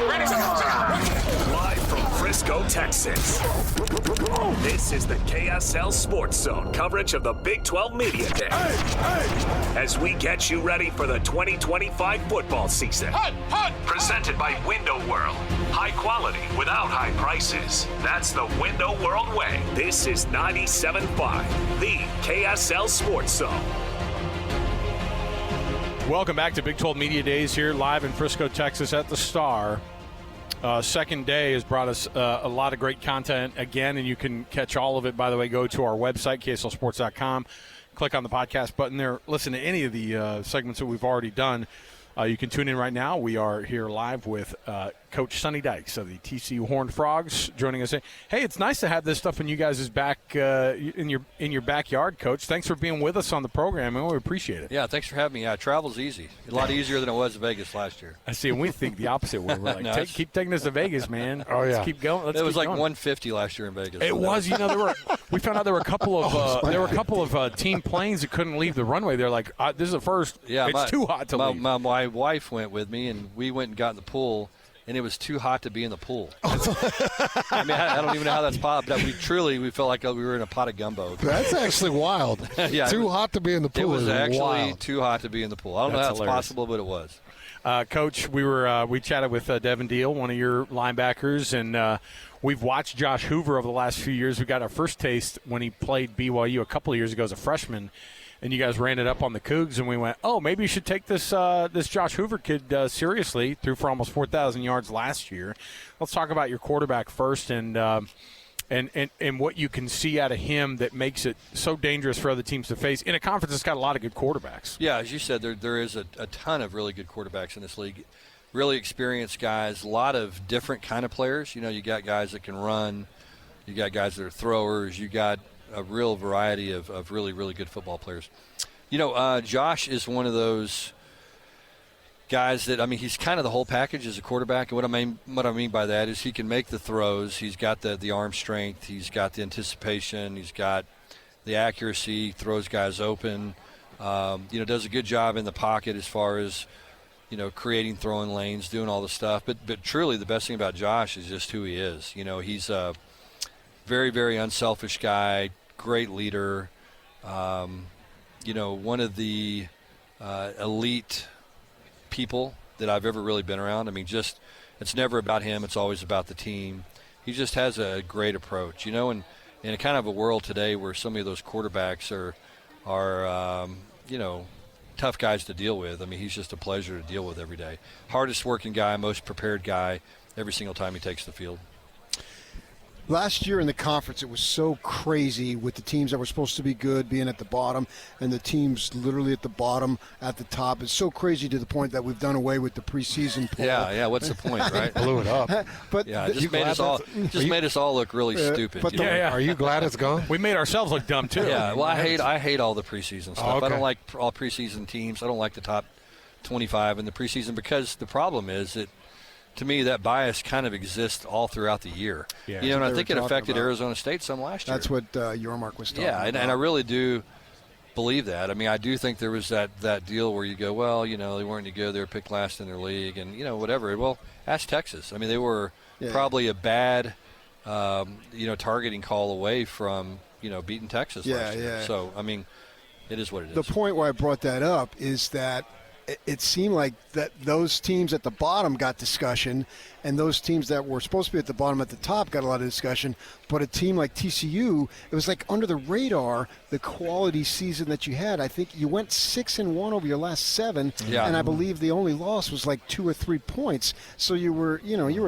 Live from Frisco, Texas. This is the KSL Sports Zone coverage of the Big 12 Media Day. As we get you ready for the 2025 football season. Presented by Window World. High quality without high prices. That's the Window World way. This is 97.5, the KSL Sports Zone. Welcome back to Big 12 Media Days here live in Frisco, Texas at the Star. Second day has brought us a lot of great content again, and you can catch all of it, by the way. Go to our website, kslsports.com. Click on the podcast button there. Listen to any of the segments that we've already done. You can tune in right now. We are here live with Coach Sonny Dykes of the TCU Horned Frogs joining us. Hey, it's nice to have this stuff in you guys' back in your backyard, Coach. Thanks for being with us on the program, and we appreciate it. Yeah, thanks for having me. Yeah, travel's easy. A lot easier than it was in Vegas last year. I see, and we think the opposite way. We're like, keep taking us to Vegas, man. Oh yeah, let's keep going. It was like 150 last year in Vegas. It was. We found out there were a couple of team planes that couldn't leave the runway. They're like, this is the first. Yeah, it's too hot to leave. My wife went with me, and we went and got in the pool. And it was too hot to be in the pool. I mean, I don't even know how that's possible. We felt like we were in a pot of gumbo. That's actually wild. Yeah, too hot to be in the pool. It was actually wild. Too hot to be in the pool. I don't know how it's possible, but it was. Coach, we chatted with Devin Deal, one of your linebackers, and we've watched Josh Hoover over the last few years. We got our first taste when he played BYU a couple of years ago as a freshman. And you guys ran it up on the Cougs, and we went, maybe you should take this Josh Hoover kid seriously. Threw for almost 4,000 yards last year. Let's talk about your quarterback first, and what you can see out of him that makes it so dangerous for other teams to face in a conference that's got a lot of good quarterbacks. Yeah, as you said, there is a ton of really good quarterbacks in this league. Really experienced guys, a lot of different kind of players. You know, you got guys that can run. You got guys that are throwers. You got a real variety of really, really good football players. You know, Josh is one of those guys that, I mean, he's kind of the whole package as a quarterback. And what I mean by that is he can make the throws. He's got the arm strength. He's got the anticipation. He's got the accuracy, throws guys open. Does a good job in the pocket as far as, creating throwing lanes, doing all the stuff. But truly the best thing about Josh is just who he is. You know, he's a very, very unselfish guy, great leader, one of the elite people that I've ever really been around. I mean, it's never about him. It's always about the team. He just has a great approach, and in a kind of a world today where some of those quarterbacks are tough guys to deal with. I mean, he's just a pleasure to deal with every day. Hardest working guy, most prepared guy every single time he takes the field. Last year in the conference, it was so crazy with the teams that were supposed to be good being at the bottom and the teams literally at the bottom, at the top. It's so crazy to the point that we've done away with the preseason poll. Yeah, what's the point, right? Blew it up. But yeah, it just made us all look really stupid. Are you glad it's gone? We made ourselves look dumb, too. Yeah, well, I hate all the preseason stuff. Okay. I don't like all preseason teams. I don't like the top 25 in the preseason because the problem is that, to me, that bias kind of exists all throughout the year. Yeah. And I think it affected Arizona State some last year. That's what Yormark was talking about. Yeah, and I really do believe that. I mean, I do think there was that deal where you go, well, they weren't any good. They were picked last in their league and, whatever. Well, ask Texas. I mean, they were probably a bad, targeting call away from, beating Texas last year. Yeah. So, I mean, it is what it is. The point why I brought that up is that it seemed like that those teams at the bottom got discussion, and those teams that were supposed to be at the bottom at the top got a lot of discussion. But a team like TCU, it was like under the radar, the quality season that you had. I think you went 6-1 over your last 7, and I believe the only loss was like 2 or 3 points. So you were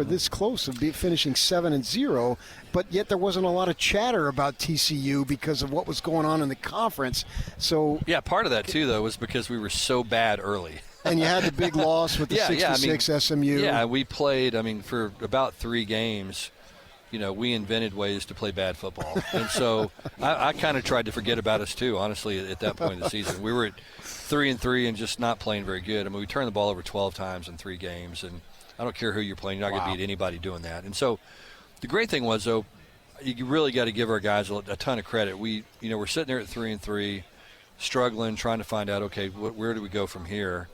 this close of finishing 7-0, but yet there wasn't a lot of chatter about TCU because of what was going on in the conference. So yeah, part of that too, though, was because we were so bad early. And you had the big loss with the 66 SMU. Yeah, we played, for about 3 games, we invented ways to play bad football. And so I kind of tried to forget about us too, honestly, at that point in the season. We were at 3-3 and just not playing very good. I mean, we turned the ball over 12 times in 3 games, and I don't care who you're playing. You're not going to beat anybody doing that. And so the great thing was, though, you really got to give our guys a ton of credit. We're sitting there at 3-3, struggling, trying to find out, okay, where do we go from here?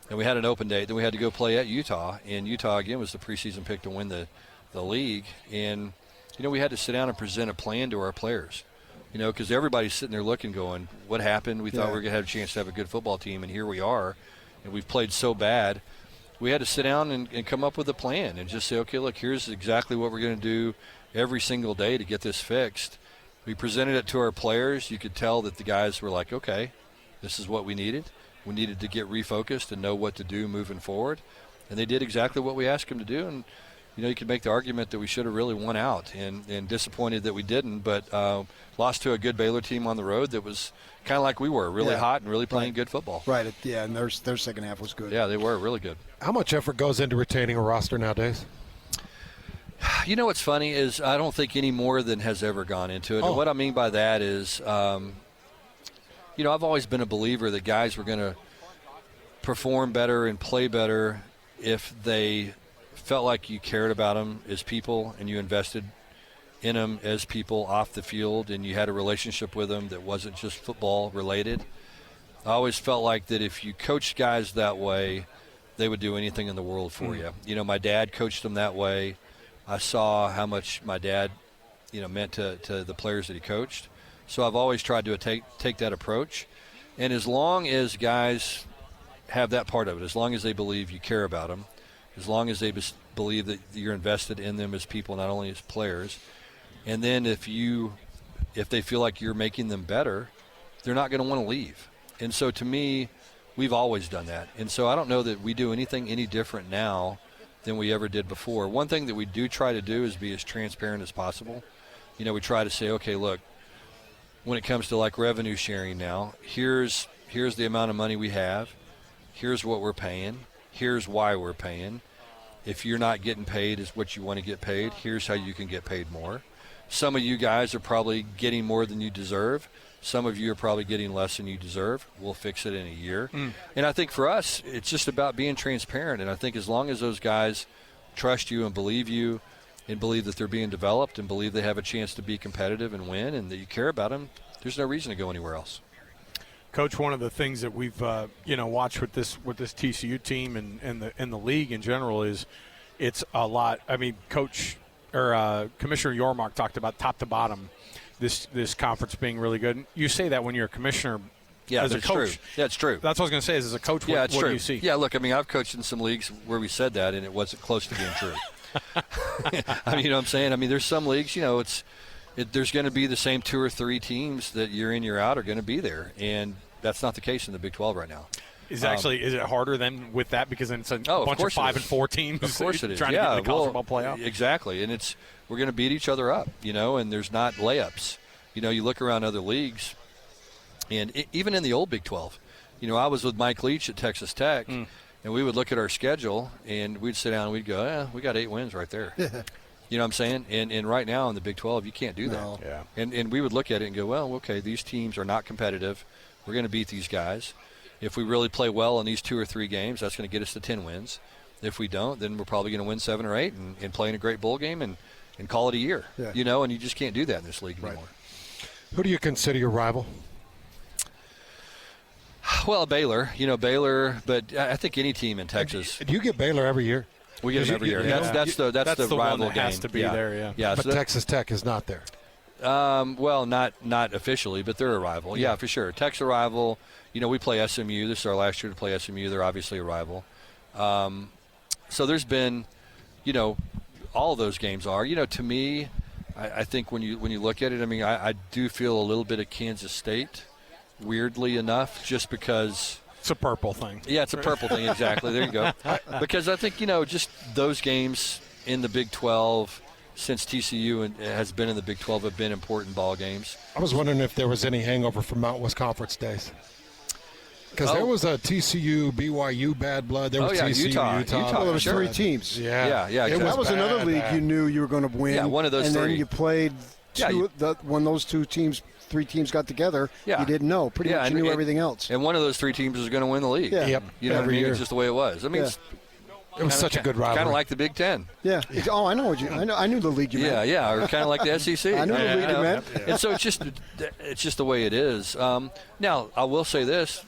and we had an open date. Then we had to go play at Utah, and Utah again was the preseason pick to win the league. And we had to sit down and present a plan to our players. Because everybody's sitting there looking, going, "What happened? We thought we were going to have a chance to have a good football team, and here we are, and we've played so bad." We had to sit down and come up with a plan and just say, "Okay, look, here's exactly what we're going to do every single day to get this fixed." We presented it to our players. You could tell that the guys were like, "Okay, this is what we needed. We needed to get refocused and know what to do moving forward." And they did exactly what we asked them to do. And, you could make the argument that we should have really won out and disappointed that we didn't, but lost to a good Baylor team on the road that was kind of like we were, really hot and really playing good football. Right, yeah, and their second half was good. Yeah, they were really good. How much effort goes into retaining a roster nowadays? What's funny is I don't think any more than has ever gone into it. And what I mean by that is, I've always been a believer that guys were going to perform better and play better if they felt like you cared about them as people and you invested in them as people off the field and you had a relationship with them that wasn't just football related. I always felt like that if you coached guys that way, they would do anything in the world for you. My dad coached them that way. I saw how much my dad, meant to the players that he coached. So I've always tried to take that approach. And as long as guys have that part of it, as long as they believe you care about them, as long as they believe that you're invested in them as people, not only as players, and then if they feel like you're making them better, they're not going to want to leave. And so to me, we've always done that. And so I don't know that we do anything any different now than we ever did before. One thing that we do try to do is be as transparent as possible. We try to say, okay, look, when it comes to like revenue sharing now, here's the amount of money we have. Here's what we're paying. Here's why we're paying. If you're not getting paid as what you want to get paid, here's how you can get paid more. Some of you guys are probably getting more than you deserve. Some of you are probably getting less than you deserve. We'll fix it in a year. And I think for us, it's just about being transparent. And I think as long as those guys trust you and believe that they're being developed and believe they have a chance to be competitive and win and that you care about them, there's no reason to go anywhere else. Coach, one of the things that we've watched with this TCU team and the league in general is it's a lot. I mean, Commissioner Yormark talked about top to bottom this conference being really good. You say that when you're a commissioner. Yeah, as a coach. True. Yeah, it's true. That's what I was going to say. Is as a coach, what do you see? Yeah, look, I mean, I've coached in some leagues where we said that and it wasn't close to being true. I mean, you know what I'm saying? I mean, there's some leagues, there's going to be the same 2 or 3 teams that year in, year out are going to be there. And that's not the case in the Big 12 right now. Is it harder than with that because then it's a bunch of 5 and 4 teams? Of course it is. Trying to get in the college football playoff. Exactly, and we're going to beat each other up, and there's not layups. You look around other leagues, and even in the old Big 12, I was with Mike Leach at Texas Tech, and we would look at our schedule and we'd sit down and we'd go, we got 8 wins right there. You know what I'm saying? And right now in the Big 12, you can't do that. No. Yeah. And we would look at it and go, well, okay, these teams are not competitive. We're going to beat these guys. If we really play well in these 2 or 3 games, that's going to get us to 10 wins. If we don't, then we're probably going to win 7 or 8 and play in a great bowl game and call it a year. Yeah. And you just can't do that in this league anymore. Who do you consider your rival? Well, Baylor, but I think any team in Texas. Do you get Baylor every year? We get them every year. That's the rival one that game. has to be there. Yeah. But Texas Tech is not there. Well, not officially, but they're a rival. Yeah, for sure. Tech's a rival. We play SMU. This is our last year to play SMU. They're obviously a rival. So there's been, all of those games are. To me, I think when you look at it, I mean, I do feel a little bit of Kansas State, weirdly enough, just because. It's a purple thing. Yeah, it's a purple thing, exactly. There you go. Because I think, just those games in the Big 12 since TCU has been in the Big 12 have been important ball games. I was wondering if there was any hangover from Mount West Conference days. Because there was a TCU, BYU bad blood. There was TCU, Utah. Well, there was 3 teams. Yeah. Exactly. That was another league you knew you were going to win. Yeah, one of those and 3. And then you played when those 3 teams got together, you didn't know. Pretty much you knew everything else. And one of those 3 teams was going to win the league. Yeah. Yep. You know what I mean? year. It's just the way it was. I mean, it was such a good rivalry. Kind of like the Big Ten. Yeah. I know what I knew the league you meant. Yeah, or kind of like the SEC. I knew the league you meant. And so it's just the way it is. Now, I will say this.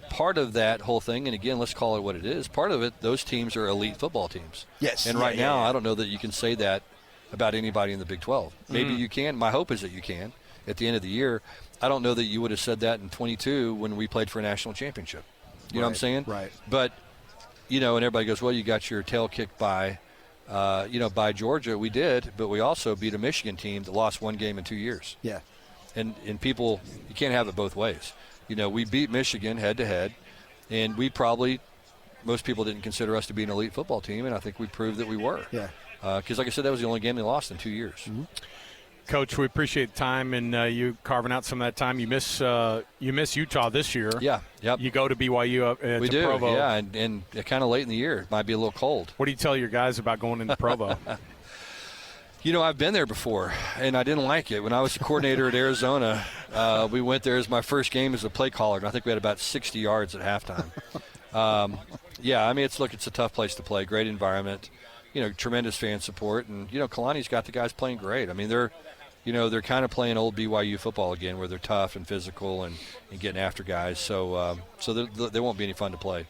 part of that whole thing, and again, let's call it what it is, part of it, those teams are elite football teams. Yes. And right now, I don't know that you can say that about anybody in the Big 12. Maybe you can. My hope is that you can at the end of the year. I don't know that you would have said that in 22 when we played for a national championship. You know what I'm saying? Right. But, and everybody goes, well, you got your tail kicked by Georgia. We did, but we also beat a Michigan team that lost one game in 2 years. Yeah. And people, you can't have it both ways. We beat Michigan head-to-head, and most people didn't consider us to be an elite football team, and I think we proved that we were. Yeah. Because, like I said, that was the only game they lost in 2 years. Mm-hmm. Coach, we appreciate the time and you carving out some of that time. You miss Utah this year. Yeah, yep. You go to BYU We to do, Provo. yeah, and kind of late in the year. It might be a little cold. What do you tell your guys about going into Provo? I've been there before, and I didn't like it. When I was the coordinator at Arizona, we went there as my first game as a play caller, and I think we had about 60 yards at halftime. It's a tough place to play. Great environment, tremendous fan support, and Kalani's got the guys playing great. I mean, they're kind of playing old BYU football again, where they're tough and physical and getting after guys. So they won't be any fun to play.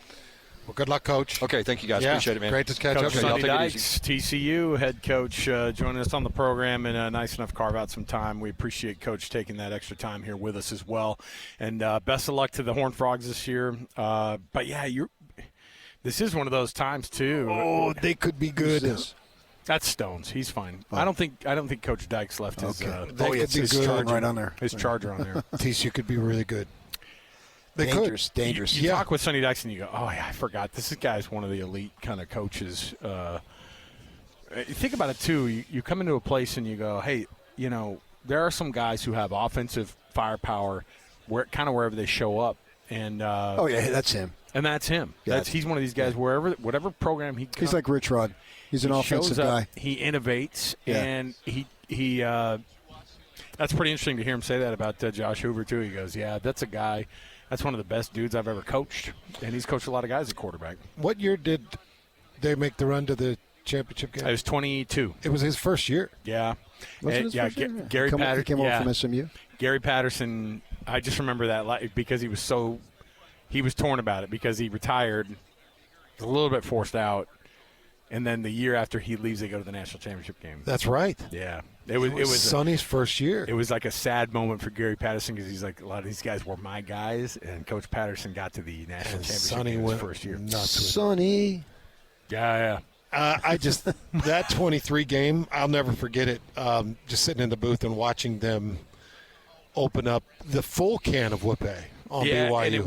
Well, good luck, Coach. Okay, thank you guys. Appreciate it, man. Great to catch Coach up. Sonny Y'all take it Dykes, TCU head coach, joining us on the program and nice enough to carve out some time. We appreciate Coach taking that extra time here with us as well. And best of luck to the Horned Frogs this year. This is one of those times too. Oh, they could be good. That's Stones. He's fine. Oh. I don't think Coach Dykes left his. His charger right on there. His charger on there. TCU could be really good. They dangerous. You talk with Sonny Dykes and you go, oh yeah, I forgot. This guy's one of the elite kind of coaches. Think about it too. You come into a place and you go, hey, there are some guys who have offensive firepower, wherever they show up, and that's him. And that's him. Yeah, he's one of these guys whatever program he. He's like Rich Rod. He's an offensive guy. He innovates, and he. That's pretty interesting to hear him say that about Josh Hoover too. He goes, yeah, that's a guy. That's one of the best dudes I've ever coached, and he's coached a lot of guys at quarterback. What year did they make the run to the championship game? It was 22. It was his first year. Yeah. Wasn't his first year? Gary Patterson. He came over from SMU? Gary Patterson, I just remember that because he was torn about it because he retired, was a little bit forced out, and then the year after he leaves, they go to the national championship game. That's right. Yeah. It was Sonny's first year. It was like a sad moment for Gary Patterson because he's like, a lot of these guys were my guys, and Coach Patterson got to the national championship Sonny game his went first year. Sonny. Yeah. That 23 game, I'll never forget it. Just sitting in the booth and watching them open up the full can of whoopee on BYU. And it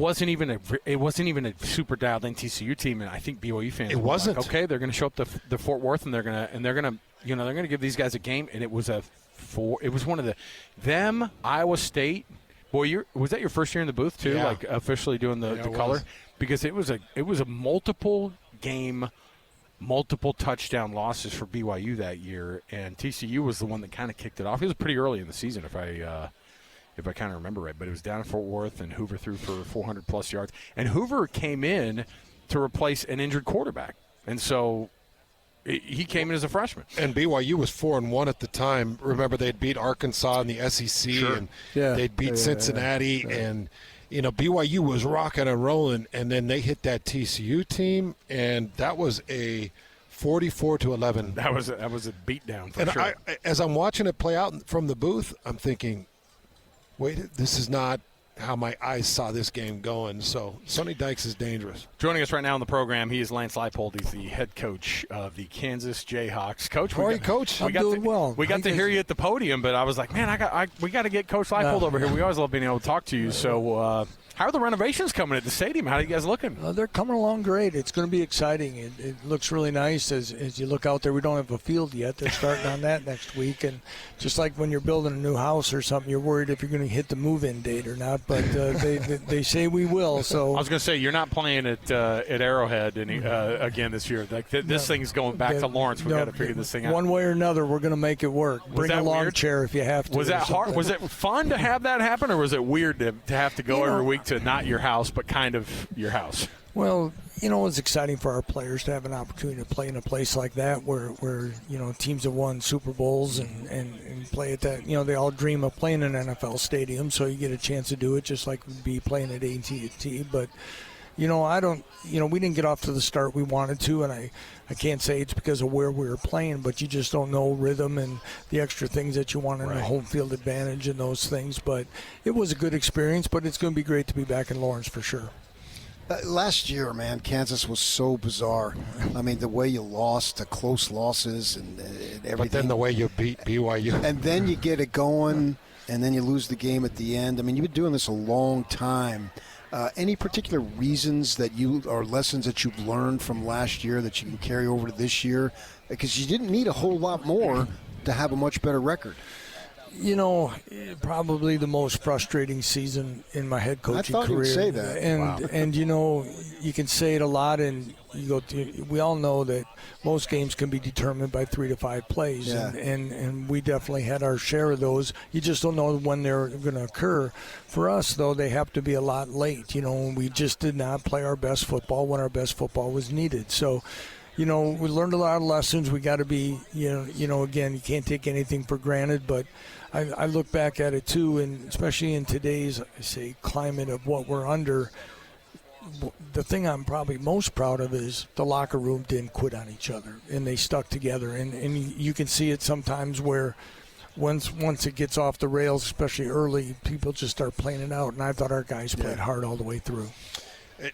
wasn't even a super dialed in TCU team, and I think BYU fans. It wasn't. Like, okay, they're going to show up to Fort Worth, and they're going to give these guys a game, and it was one of them Iowa State. Boy, was that your first year in the booth too? Yeah. Like officially doing the color, was. Because it was a multiple game, multiple touchdown losses for BYU that year, and TCU was the one that kind of kicked it off. It was pretty early in the season, if I kind of remember right, but it was down in Fort Worth, and Hoover threw for 400-plus yards. And Hoover came in to replace an injured quarterback, and so he came in as a freshman. And BYU was 4-1 at the time. Remember, they'd beat Arkansas in the SEC, and they'd beat Cincinnati, and BYU was rocking and rolling, and then they hit that TCU team, and that was a 44-11. That was a beatdown for sure. As I'm watching it play out from the booth, I'm thinking, wait, this is not how my eyes saw this game going. So Sonny Dykes is dangerous. Joining us right now on the program, he is Lance Leipold. He's the head coach of the Kansas Jayhawks. Coach, how are you, Coach? I'm doing well. We got to hear you at the podium, but I was like, man, we got to get Coach Leipold over here. We always love being able to talk to you. So how are the renovations coming at the stadium? How are you guys looking? They're coming along great. It's going to be exciting. It looks really nice as you look out there. We don't have a field yet. They're starting on that next week. And just like when you're building a new house or something, you're worried if you're going to hit the move-in date or not. But they say we will. So I was going to say, you're not playing at Arrowhead again this year. Like this thing's going back to Lawrence. We've got to figure this thing out. One way or another, we're going to make it work. Bring a lawn chair if you have to. Was that hard? Was it fun to have that happen, or was it weird to have to go every week to not your house, but kind of your house? Well, It's exciting for our players to have an opportunity to play in a place like that where teams have won Super Bowls and play at that. They all dream of playing in an NFL stadium, so you get a chance to do it just like we'd be playing at AT&T. But, we didn't get off to the start we wanted to, and I can't say it's because of where we were playing, but you just don't know rhythm and the extra things that you want in a home field advantage and those things. But it was a good experience, but it's going to be great to be back in Lawrence for sure. Last year, man, Kansas was so bizarre. I mean, the way you lost, the close losses and everything. But then the way you beat BYU. And then you get it going, and then you lose the game at the end. I mean, you've been doing this a long time. Any particular reasons that or lessons that you've learned from last year that you can carry over to this year? Because you didn't need a whole lot more to have a much better record. Probably the most frustrating season in my head coaching career. I thought you'd say that. And you can say it a lot, and we all know that most games can be determined by 3 to 5 plays, and we definitely had our share of those. You just don't know when they're going to occur. For us, though, they have to be a lot late. We just did not play our best football when our best football was needed. So, we learned a lot of lessons. We got to be, again, you can't take anything for granted, but I look back at it too, and especially in today's, climate of what we're under, the thing I'm probably most proud of is the locker room didn't quit on each other, and they stuck together. And you can see it sometimes where once it gets off the rails, especially early, people just start playing it out, and I thought our guys played hard all the way through.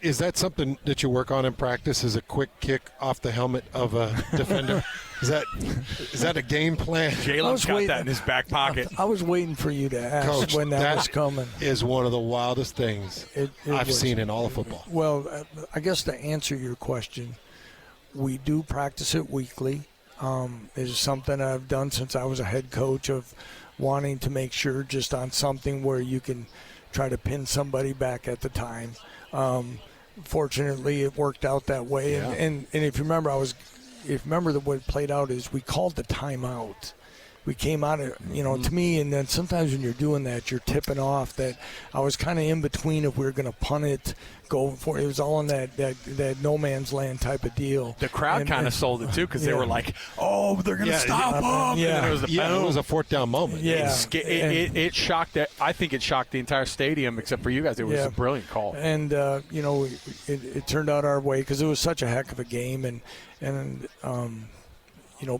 Is that something that you work on in practice? Is a quick kick off the helmet of a defender? Is that a game plan? Jalen's got that in his back pocket. I was waiting for you to ask Coach, when that was coming. Is one of the wildest things I've seen in all of football. Well, I guess to answer your question, we do practice it weekly. It's something I've done since I was a head coach, of wanting to make sure just on something where you can try to pin somebody back at the time. Fortunately, it worked out that way. Yeah. And if you remember, the way it played out is we called the timeout. We came out of, to me, and then sometimes when you're doing that, you're tipping off that I was kind of in between if we were going to punt it, go for it. It was all in that no man's land type of deal. The crowd kind of sold it too, because they were like, "Oh, they're going to stop them!" Yeah, it was a fourt down moment. Yeah, it shocked. I think it shocked the entire stadium, except for you guys. It was a brilliant call. And it turned out our way because it was such a heck of a game, and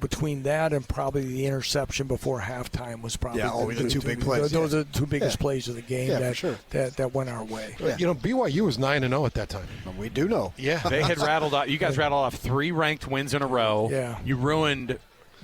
between that and probably the interception before halftime was probably the two big plays. Those are the two biggest plays of the game that went our way. Yeah. BYU was 9-0 at that time. We do know. Yeah, they had rattled off. You guys rattled off 3 ranked wins in a row. Yeah, you ruined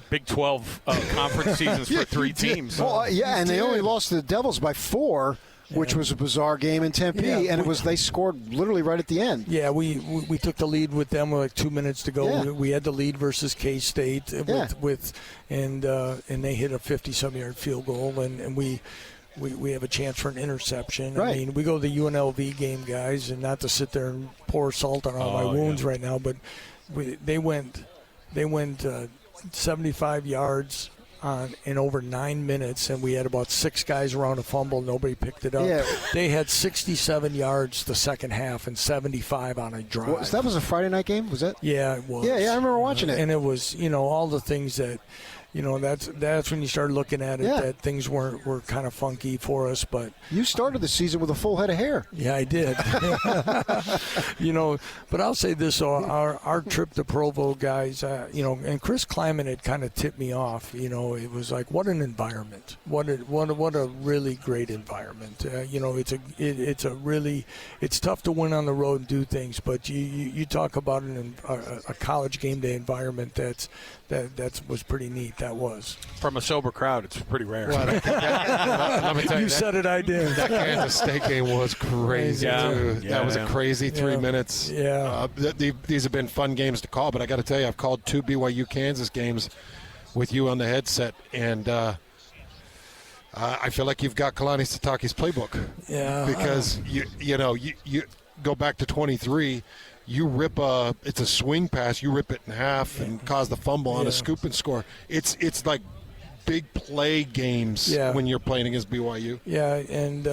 Big 12 conference seasons for 3 teams. Well, and they only lost to the Devils by 4. Which was a bizarre game in Tempe, and they scored literally right at the end. Yeah, we took the lead with them with 2 minutes to go. Yeah. We had the lead versus K-State and they hit a 50-some-yard field goal, and we have a chance for an interception. Right. I mean, we go to the UNLV game, guys, and not to sit there and pour salt on all my wounds right now, but they went 75 yards in over 9 minutes, and we had about 6 guys around a fumble. Nobody picked it up. Yeah. They had 67 yards the second half and 75 on a drive. Well, that was a Friday night game, was that? Yeah, it was. Yeah, I remember watching it. And it was, all the things that, that's when you start looking at it, that things were kind of funky for us. But you started the season with a full head of hair. Yeah, I did. But I'll say this: our trip to Provo, guys, and Chris Kleiman had kind of tipped me off. It was like, what an environment! What a really great environment. It's tough to win on the road and do things, but you talk about a college game day environment that was pretty neat. That was. From a sober crowd, it's pretty rare. Well, let me tell you, said it, I did. That Kansas State game was crazy, too. Yeah, that was a crazy 3 minutes. Yeah. These have been fun games to call, but I got to tell you, I've called 2 BYU-Kansas games with you on the headset, and I feel like you've got Kalani Sitake's playbook. Yeah. Because, you go back to 23, you rip it's a swing pass, you rip it in half and cause the fumble on a scoop and score. It's like big play games when you're playing against BYU. Yeah, and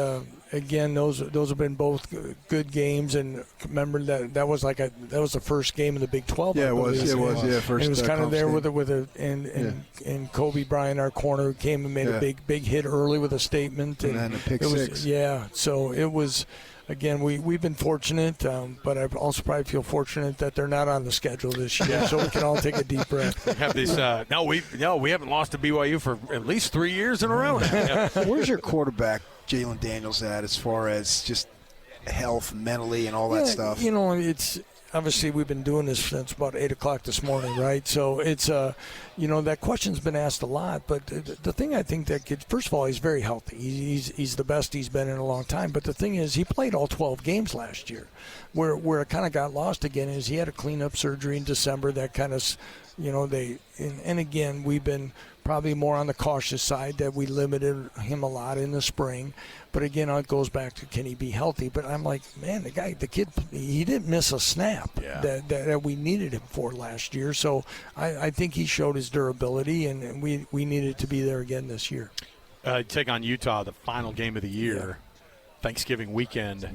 again, those have been both good games, and remember that was the first game in the Big 12. Yeah, it was. First. And it was kind of there and Kobe Bryant, our corner, came and made a big hit early with a statement, and then a pick six. So it was. Again, we've been fortunate, but I also probably feel fortunate that they're not on the schedule this year, so we can all take a deep breath. We have these. We haven't lost to BYU for at least 3 years in a row now. Where's your quarterback, Jalen Daniels, at as far as just health, mentally, and all that stuff? It's obviously we've been doing this since about 8 o'clock this morning, right? So it's that question's been asked a lot. But the thing I think that kid, first of all, he's very healthy. He's the best he's been in a long time. But the thing is, he played all 12 games last year. Where it kind of got lost again is he had a cleanup surgery in December that kind of, and again, we've been probably more on the cautious side that we limited him a lot in the spring. But again, it goes back to can he be healthy? But I'm like, man, the kid, he didn't miss a snap that we needed him for last year. So I think he showed his durability, and we needed to be there again this year. Take on Utah, the final game of the year, Thanksgiving weekend.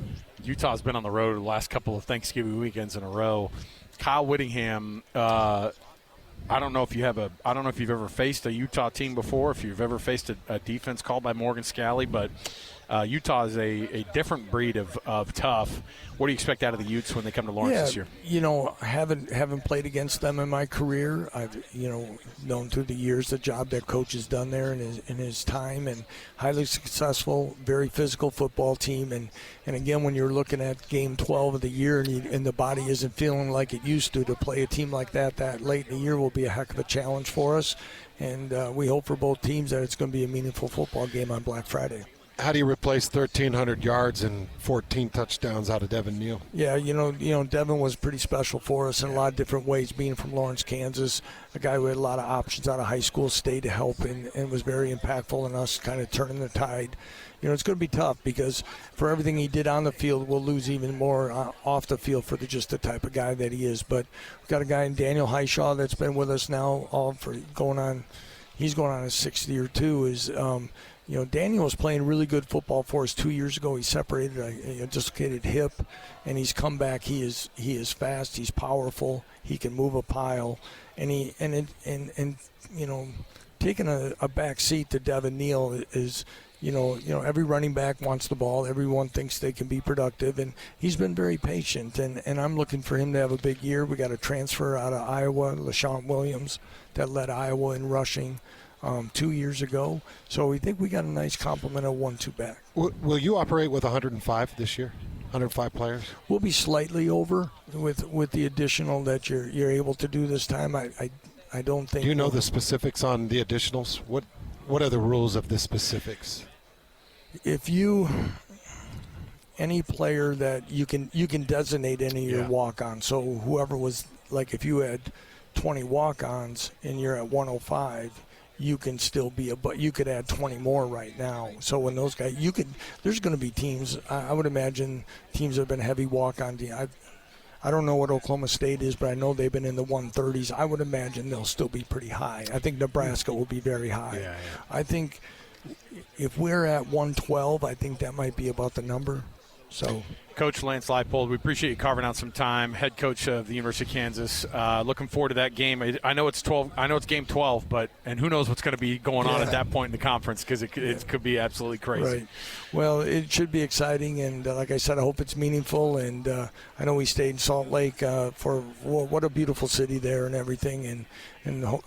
Utah's been on the road the last couple of Thanksgiving weekends in a row. Kyle Whittingham. I don't know if you've ever faced a Utah team before, if you've ever faced a defense called by Morgan Scalley, but Utah is a different breed of tough. What do you expect out of the Utes when they come to Lawrence this year? I haven't played against them in my career. I've known through the years the job that coach has done there in his time, and highly successful, very physical football team. And again, when you're looking at game 12 of the year and the body isn't feeling like it used to play a team like that late in the year will be a heck of a challenge for us. And we hope for both teams that it's going to be a meaningful football game on Black Friday. How do you replace 1,300 yards and 14 touchdowns out of Devin Neal? Yeah, Devin was pretty special for us in a lot of different ways, being from Lawrence, Kansas, a guy who had a lot of options out of high school, stayed to help, and was very impactful in us kind of turning the tide. It's going to be tough because for everything he did on the field, we'll lose even more off the field for just the type of guy that he is. But we've got a guy in Daniel Highshaw that's been with us now he's going on his 6th year too. Daniel was playing really good football for us 2 years ago. He separated a dislocated hip, and he's come back. He is fast. He's powerful. He can move a pile, and taking a back seat to Devin Neal is. Every running back wants the ball. Everyone thinks they can be productive, and he's been very patient. And I'm looking for him to have a big year. We got a transfer out of Iowa, LaShawn Williams, that led Iowa in rushing 2 years ago. So we think we got a nice complement of 1-2 back. Will you operate with 105 this year? 105 players? We'll be slightly over with the additional that you're able to do this time. I don't think. Do you know the specifics on the additionals? What are the rules of the specifics? If any player that you can designate any of your walk-ons. So whoever was, like if you had 20 walk-ons and you're at 105, you can still be but you could add 20 more right now. So when those guys, there's going to be teams. I would imagine teams that have been heavy walk-on. I don't know what Oklahoma State is, but I know they've been in the 130s. I would imagine they'll still be pretty high. I think Nebraska will be very high. Yeah. I think if we're at 112, I think that might be about the number. So, Coach Lance Leipold, we appreciate you carving out some time. Head coach of the University of Kansas. Looking forward to that game. I know it's 12. I know it's game 12, and who knows what's going to be going on at that point in the conference because it could be absolutely crazy. Right. Well, it should be exciting, and like I said, I hope it's meaningful. And I know we stayed in Salt Lake for what a beautiful city there and everything, and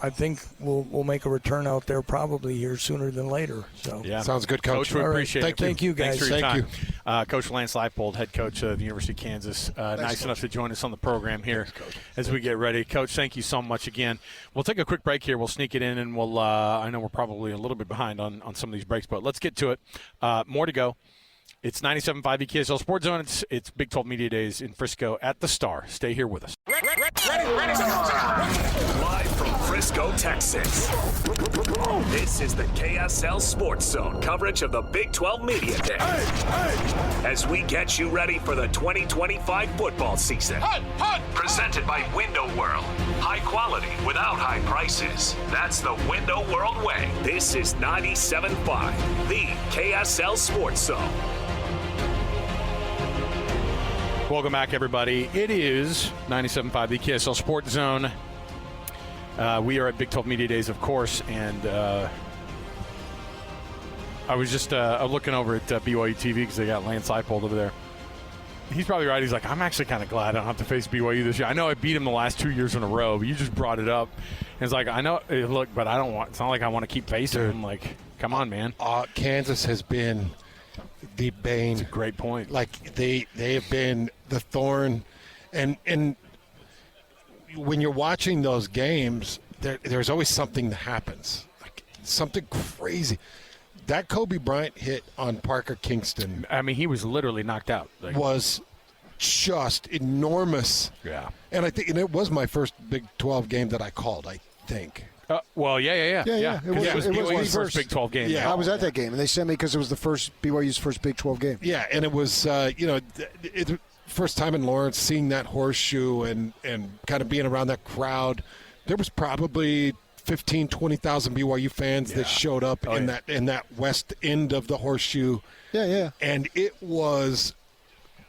I think we'll make a return out there probably here sooner than later. So sounds good, Coach. We appreciate it. Thank you, guys. Thanks for your time. Coach Lance Leipold, head coach of the University of Kansas, nice enough to join us on the program here as we get ready. Coach, thank you so much again. We'll take a quick break here. We'll sneak it in, and we'll. I know we're probably a little bit behind on some of these breaks, but let's get to it. More to go. It's 97.5 EKSL Sports Zone. It's Big 12 Media Days in Frisco at the Star. Stay here with us. Ready. Live from Frisco, Texas. This is the KSL Sports Zone coverage of the Big 12 Media Day. As we get you ready for the 2025 football season. Presented by Window World. High quality without high prices. That's the Window World way. This is 97.5, the KSL Sports Zone. Welcome back, everybody. It is 97.5, the KSL Sports Zone. We are at Big 12 Media Days, of course, and I was just looking over at BYU TV because they got Lance Leipold over there. He's probably right. He's like, I'm actually kind of glad I don't have to face BYU this year. I know I beat him the last 2 years in a row, but you just brought it up. And it's like, I know, look, but I don't want. It's not like I want to keep facing him. Like, come on, man. Kansas has been the bane. That's a great point. Like they have been the thorn, and when you're watching those games, there's always something that happens, like something crazy. That Kobe Bryant hit on Parker Kingston, I mean, he was literally knocked out. Like, was just enormous. Yeah. And I think it was my first Big 12 game that I called, I think. Well, yeah. It was BYU's first Big 12 game. Yeah, I was at that game, and they sent me because it was the first BYU's first Big 12 game. Yeah, and it was first time in Lawrence, seeing that horseshoe and kind of being around that crowd. There was probably 15,000, 20,000 BYU fans that showed up in that west end of the horseshoe. Yeah. And it was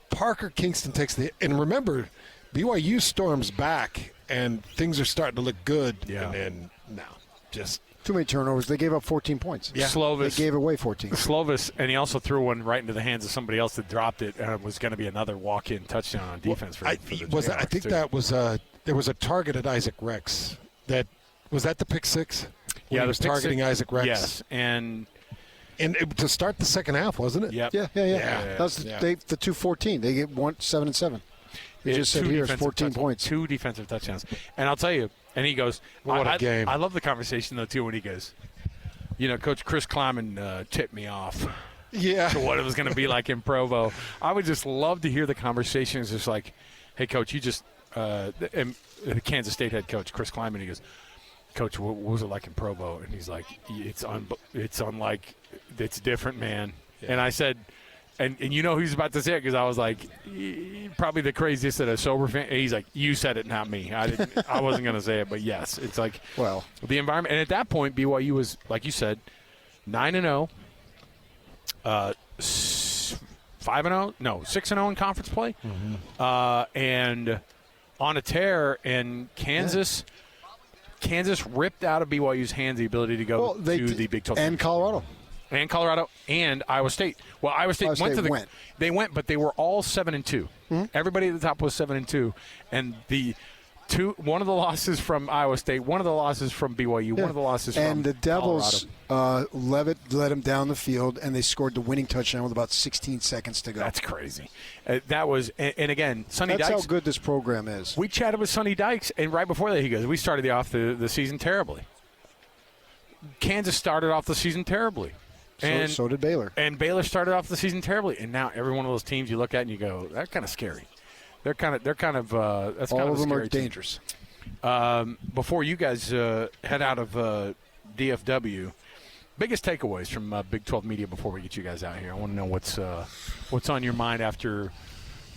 Parker Kingston takes the hit. And remember, BYU storms back, and things are starting to look good. Yeah. And then, no, just too many turnovers. They gave up 14 points. Yeah. Slovis. They gave away 14. Slovis, and he also threw one right into the hands of somebody else that dropped it, and it was going to be another walk-in touchdown on defense. I think that was there was a target at Isaac Rex. Was that the pick six? Yeah, he was targeting Isaac Rex. Yes, and to start the second half, wasn't it? Yep. Yeah. That was the 2-14. They get 7-7. They just said here's 14 points. 2 defensive touchdowns. And I'll tell you, and he goes, what a game. I love the conversation, though, too, when he goes, Coach Chris Kleiman tipped me off. Yeah. To what it was going to be like in Provo. I would just love to hear the conversation. It's just like, hey, Coach, you just and the Kansas State head coach, Chris Kleiman, he goes, Coach, what was it like in Provo? And he's like, it's unlike, it's different, man. Yeah. And I said, and he's about to say it because I was like, probably the craziest at a sober fan. And he's like, you said it, not me. I wasn't going to say it, but yes, it's like, well, the environment. And at that point, BYU was, like you said, 9-0, 5-0, no, 6-0 in conference play, and on a tear. And Kansas ripped out of BYU's hands the ability to go to the Big 12 and Colorado. And Colorado and Iowa State. Well, Iowa State went. They went, but they were all 7-2. Mm-hmm. Everybody at the top was 7-2, and one of the losses from Iowa State, one of the losses from BYU, one of the losses from and the Devils. Levitt led them down the field, and they scored the winning touchdown with about 16 seconds to go. That's crazy. That was, and again, Sonny Dykes. That's how good this program is. We chatted with Sonny Dykes, and right before that, he goes, "We started off the season terribly. Kansas started off the season terribly." So did Baylor. And Baylor started off the season terribly. And now every one of those teams you look at and you go, that's kind of scary. They're kind of that's all kind of a them scary are dangerous. Before you guys head out of DFW, biggest takeaways from Big 12 Media before we get you guys out here. I want to know what's on your mind after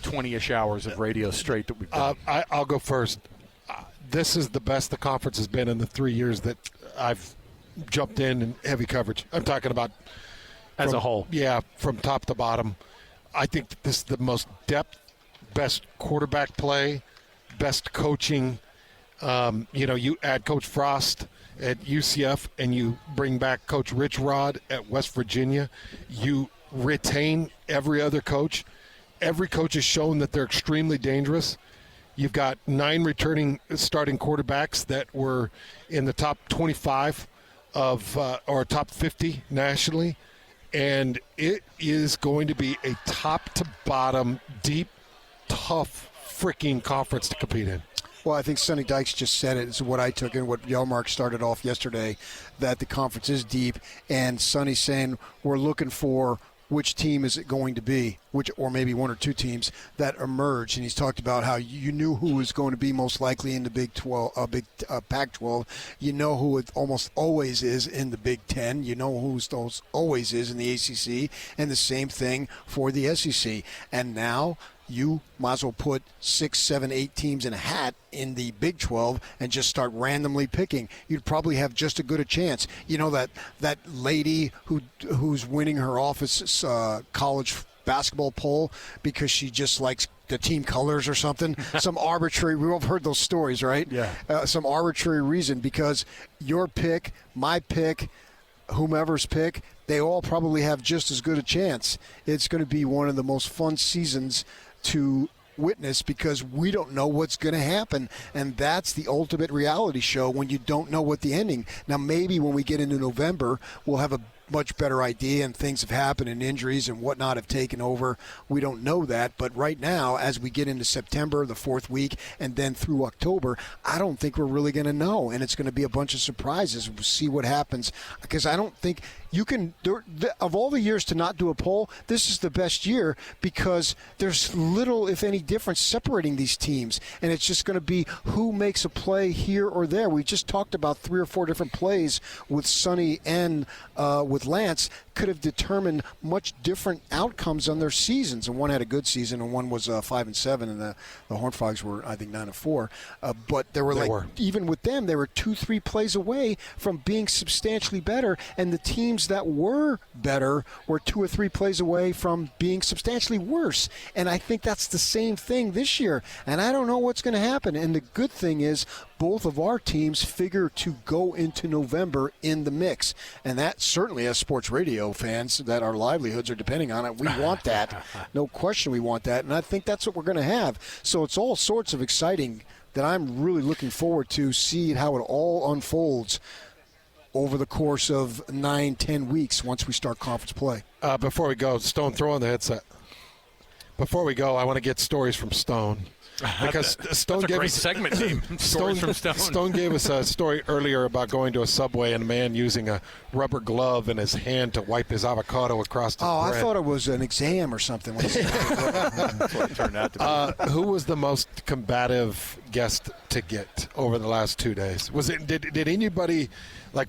20-ish hours of radio straight that we've done. I'll go first. This is the best the conference has been in the 3 years that I've jumped in heavy coverage. I'm talking about as a whole. Yeah, from top to bottom. I think this is the most depth, best quarterback play, best coaching. You add Coach Frost at UCF and you bring back Coach Rich Rod at West Virginia. You retain every other coach. Every coach has shown that they're extremely dangerous. You've got 9 returning starting quarterbacks that were in the top 25 or top 50 nationally, and it is going to be a top-to-bottom, deep, tough freaking conference to compete in. Well, I think Sonny Dykes just said it. It's what I took and what Yelmark started off yesterday, that the conference is deep, and Sonny's saying we're looking for which team is it going to be, or maybe 1 or 2 teams that emerge. And he's talked about how you knew who was going to be most likely in the Big 12, Pac-12. You know who it almost always is in the Big 10. You know who always is in the ACC, and the same thing for the SEC. And now you might as well put 6, 7, 8 teams in a hat in the Big 12 and just start randomly picking. You'd probably have just as good a chance. You know that lady who's winning her office college basketball poll because she just likes the team colors or something. Some arbitrary, we've all heard those stories, right? Yeah. Some arbitrary reason because your pick, my pick, whomever's pick, they all probably have just as good a chance. It's going to be one of the most fun seasons to witness because we don't know what's going to happen, and that's the ultimate reality show when you don't know what the ending. Now maybe when we get into November we'll have a much better idea and things have happened and injuries and whatnot have taken over. We don't know that, but right now as we get into September, the 4th week, and then through October, I don't think we're really going to know, and it's going to be a bunch of surprises. We'll see what happens because I don't think you can, of all the years to not do a poll, this is the best year because there's little, if any, difference separating these teams, and it's just going to be who makes a play here or there. We just talked about 3 or 4 different plays with Sonny and with Lance could have determined much different outcomes on their seasons, and one had a good season and one was 5-7, and the Horned Frogs were, I think, 9-4. But they were even with them, they were 2-3 plays away from being substantially better, and the teams that were better were 2 or 3 plays away from being substantially worse. And I think that's the same thing this year, and I don't know what's going to happen. And the good thing is both of our teams figure to go into November in the mix, and that certainly, as sports radio fans that our livelihoods are depending on it, we want that. No question we want that, and I think that's what we're going to have. So it's all sorts of exciting that I'm really looking forward to see how it all unfolds over the course of 9-10 weeks once we start conference play. Before we go, Stone, throw on the headset. Before we go, I want to get stories from Stone. Because Stone gave us segment name. Stories from Stone. Stone gave us a story earlier about going to a Subway and a man using a rubber glove in his hand to wipe his avocado across the bread. I thought it was an exam or something. That's what it turned out to be. Who was the most combative guest to get over the last 2 days? Was it? Did anybody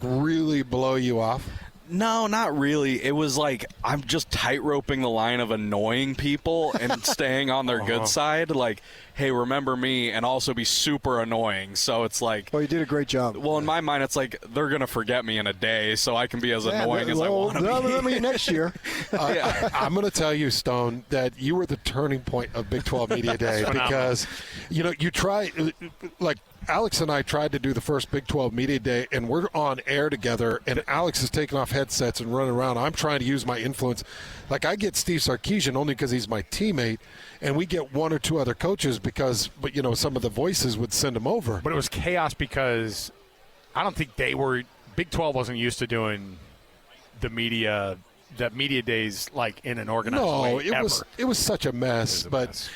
really blow you off? No, not really. It was like I'm just tightroping the line of annoying people and staying on their good side. Like, hey, remember me, and also be super annoying. So it's like... Well, you did a great job. Well, in my mind, it's like they're going to forget me in a day, so I can be as annoying as I want to be. Let me next year. I'm going to tell you, Stone, that you were the turning point of Big 12 Media Day because, you try... Alex and I tried to do the first Big 12 Media Day, and we're on air together, and Alex is taking off headsets and running around. I'm trying to use my influence. Like, I get Steve Sarkisian only because he's my teammate, and we get 1 or 2 other coaches because, some of the voices would send them over. But it was chaos because I don't think Big 12 wasn't used to doing the media days in an organized way. No, it was such a mess. But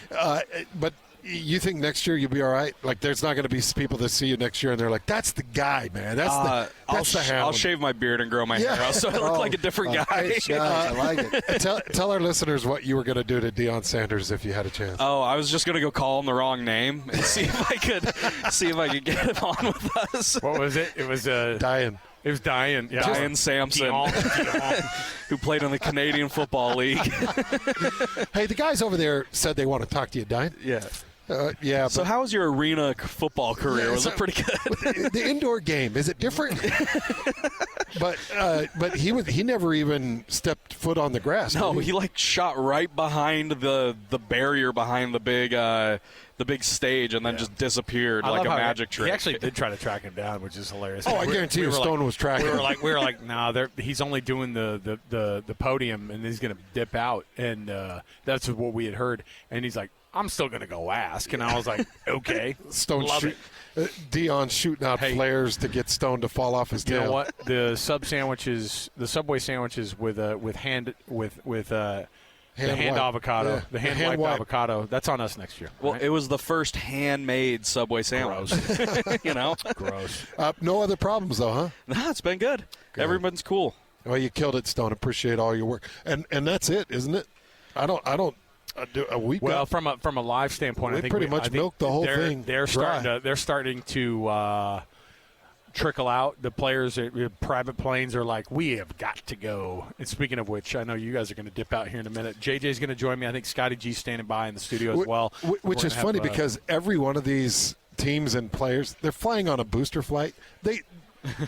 you think next year you'll be all right? Like, there's not going to be people that see you next year and they're like, that's the guy, man. That's the hound. I'll shave my beard and grow my hair out so I look like a different guy. Nice, I like it. Tell our listeners what you were going to do to Deion Sanders if you had a chance. Oh, I was just going to go call him the wrong name and see if I could get him on with us. What was it? It was Diane. It was Diane. Yeah. Diane Sampson, who played in the Canadian Football League. Hey, the guys over there said they want to talk to you, Diane. Yeah. Yeah. So how was your arena football career? Was it pretty good? The indoor game, is it different? But he never even stepped foot on the grass. No, he shot right behind the barrier behind the big stage and then just disappeared like a magic trick. He actually did try to track him down, which is hilarious. Oh, I guarantee you Stone was tracking. We were like, nah, he's only doing the podium and he's going to dip out, and that's what we had heard. And he's like, I'm still going to go ask. And I was like, okay. Stone Deion shooting out flares to get Stone to fall off his tail. You know what? The Subway sandwiches with hand avocado, yeah. the hand wiped avocado. That's on us next year. Well, right? It was the first handmade Subway sandwich. Gross. No other problems though, huh? Nah, it's been good. Everyone's cool. Well, you killed it, Stone. Appreciate all your work. And that's it, isn't it? I don't. From a live standpoint, I think pretty much milked the whole thing. They're starting to trickle out. The players, private planes, are like, we have got to go. And speaking of which, I know you guys are going to dip out here in a minute. JJ's going to join me. I think Scotty G's standing by in the studio as well. Which is funny because every one of these teams and players, they're flying on a booster flight.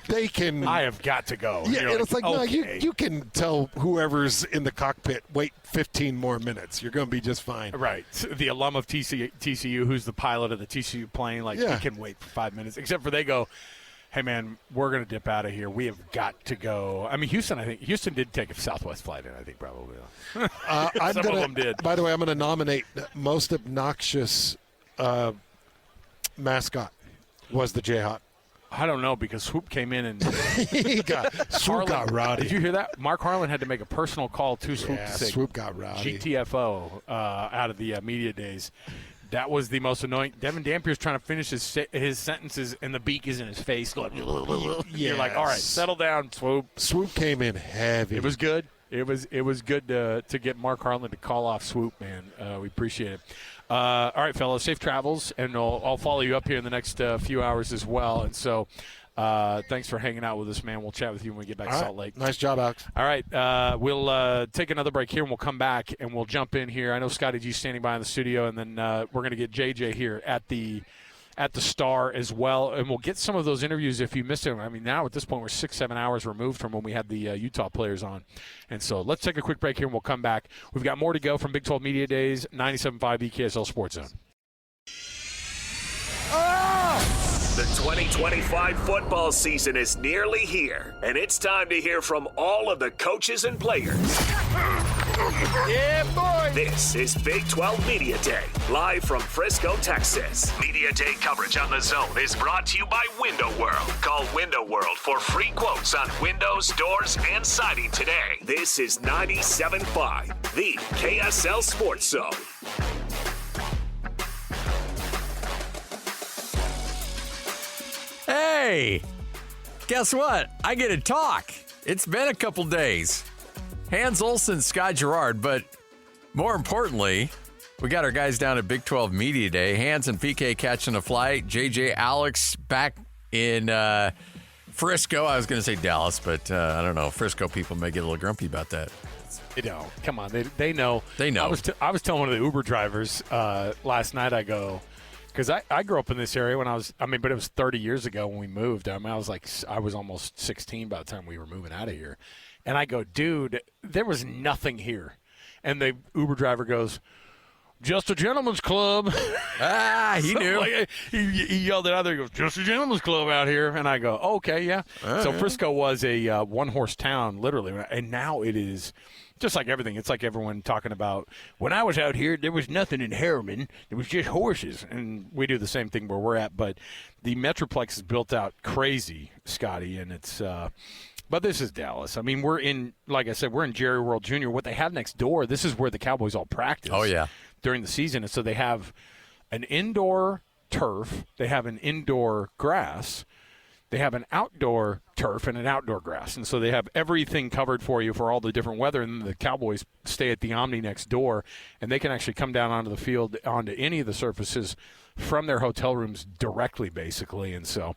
they can. I have got to go. Yeah, and it's like, no, okay. you can tell whoever's in the cockpit, wait 15 more minutes. You're going to be just fine. Right. The alum of TCU, who's the pilot of the TCU plane, he can wait for 5 minutes. Except for they go, hey, man, we're going to dip out of here. We have got to go. I mean, Houston did take a Southwest flight in, I think, probably. Some of them did. By the way, I'm going to nominate most obnoxious mascot was the Jayhawk. I don't know, because Swoop came in and Swoop got rowdy. Did you hear that? Mark Harlan had to make a personal call to Swoop to say Swoop got rowdy. GTFO out of the media days. That was the most annoying. Devin Dampier's trying to finish his sentences, and the beak is in his face. You're like, all right, settle down, Swoop. Swoop came in heavy. It was good. It was good to get Mark Harlan to call off Swoop, man. We appreciate it. All right, fellas, safe travels, and I'll follow you up here in the next few hours as well. And so thanks for hanging out with us, man. We'll chat with you when we get back to Salt Lake. Nice job, Alex. All right, we'll take another break here, and we'll come back, and we'll jump in here. I know Scotty G's standing by in the studio, and then we're going to get JJ here at the Star as well, and we'll get some of those interviews if you missed them. I mean, now at this point, we're 6-7 hours removed from when we had the Utah players on. And so let's take a quick break here, and we'll come back. We've got more to go from Big 12 Media Days, 97.5 EKSL Sports Zone. The 2025 football season is nearly here, and it's time to hear from all of the coaches and players. Yeah, boy! This is Big 12 Media Day, live from Frisco, Texas. Media Day coverage on the Zone is brought to you by Window World. Call Window World for free quotes on windows, doors, and siding today. This is 97.5, the KSL Sports Zone. Hey, guess what? I get to talk. It's been a couple days. Hans Olsen, Scott Gerard, but more importantly, we got our guys down at Big 12 Media Day. Hans and PK catching a flight. JJ, Alex back in Frisco. I was going to say Dallas, but I don't know. Frisco people may get a little grumpy about that. They know. Come on. They know. They know. I was telling one of the Uber drivers last night, I go, because I grew up in this area but it was 30 years ago when we moved. I was almost 16 by the time we were moving out of here. And I go, dude, there was nothing here. And the Uber driver goes, just a gentleman's club. He knew. He yelled it out there. He goes, just a gentleman's club out here. And I go, okay, yeah. So Frisco was a one-horse town, literally. And now it is just like everything. It's like everyone talking about, when I was out here, there was nothing in Harriman. There was just horses. And we do the same thing where we're at. But the Metroplex is built out crazy, Scotty, and it's but this is Dallas. I mean, like I said, we're in Jerry World Jr. What they have next door, this is where the Cowboys all practice. Oh, yeah. During the season. And so they have an indoor turf. They have an indoor grass. They have an outdoor turf and an outdoor grass. And so they have everything covered for you for all the different weather. And the Cowboys stay at the Omni next door, and they can actually come down onto the field, onto any of the surfaces from their hotel rooms directly, basically. And so